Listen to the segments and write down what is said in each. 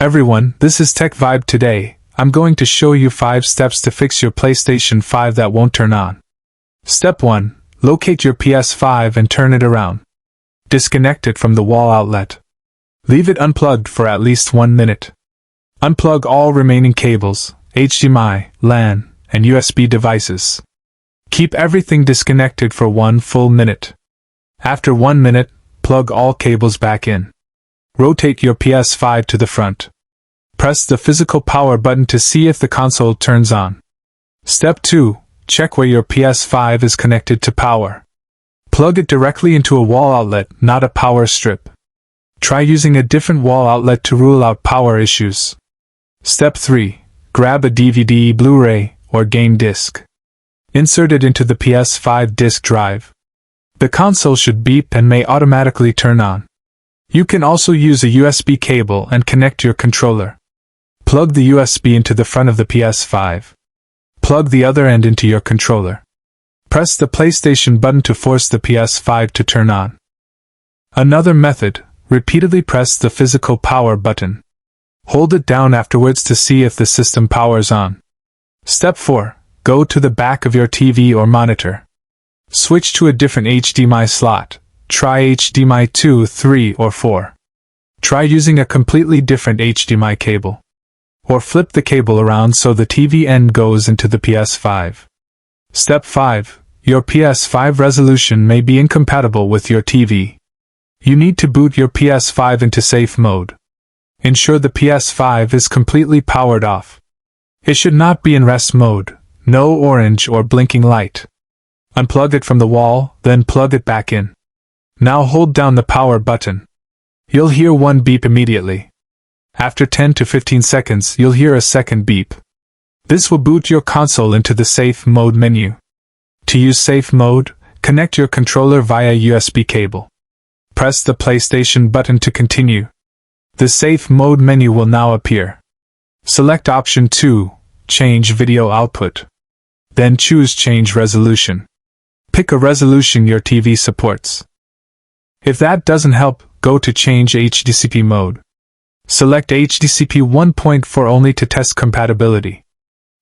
Everyone, this is Tech Vibe. Today, I'm going to show you 5 steps to fix your PlayStation 5 that won't turn on. Step 1. Locate your PS5 and turn it around. Disconnect it from the wall outlet. Leave it unplugged for at least 1 minute. Unplug all remaining cables, HDMI, LAN, and USB devices. Keep everything disconnected for 1 full minute. After 1 minute, plug all cables back in. Rotate your PS5 to the front. Press the physical power button to see if the console turns on. Step 2. Check where your PS5 is connected to power. Plug it directly into a wall outlet, not a power strip. Try using a different wall outlet to rule out power issues. Step 3. Grab a DVD, Blu-ray, or game disc. Insert it into the PS5 disk drive. The console should beep and may automatically turn on. You can also use a USB cable and connect your controller. Plug the USB into the front of the PS5. Plug the other end into your controller. Press the PlayStation button to force the PS5 to turn on. Another method, repeatedly press the physical power button. Hold it down afterwards to see if the system powers on. Step 4. Go to the back of your TV or monitor. Switch to a different HDMI slot. Try HDMI 2, 3, or 4. Try using a completely different HDMI cable. Or flip the cable around so the TV end goes into the PS5. Step 5. Your PS5 resolution may be incompatible with your TV. You need to boot your PS5 into safe mode. Ensure the PS5 is completely powered off. It should not be in rest mode, no orange or blinking light. Unplug it from the wall, then plug it back in. Now hold down the power button. You'll hear one beep immediately. After 10 to 15 seconds, you'll hear a second beep. This will boot your console into the safe mode menu. To use safe mode, connect your controller via USB cable. Press the PlayStation button to continue. The safe mode menu will now appear. Select option 2, change video output. Then choose change resolution. Pick a resolution your TV supports. If that doesn't help, go to change HDCP mode. Select HDCP 1.4 only to test compatibility.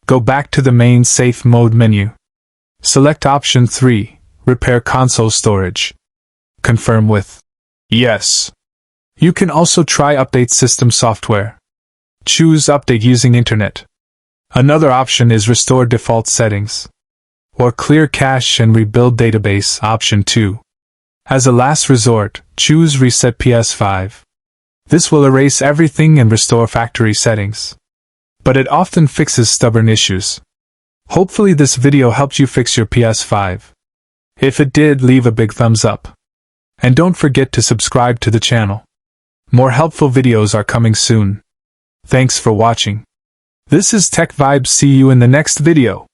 Go back to the main safe mode menu. Select option 3, repair console storage. Confirm with yes. You can also try update system software. Choose update using internet. Another option is restore default settings. Or clear cache and rebuild database, option 2. As a last resort, choose reset PS5. This will erase everything and restore factory settings. But it often fixes stubborn issues. Hopefully this video helped you fix your PS5. If it did, leave a big thumbs up. And don't forget to subscribe to the channel. More helpful videos are coming soon. Thanks for watching. This is Tech Vibe. See you in the next video.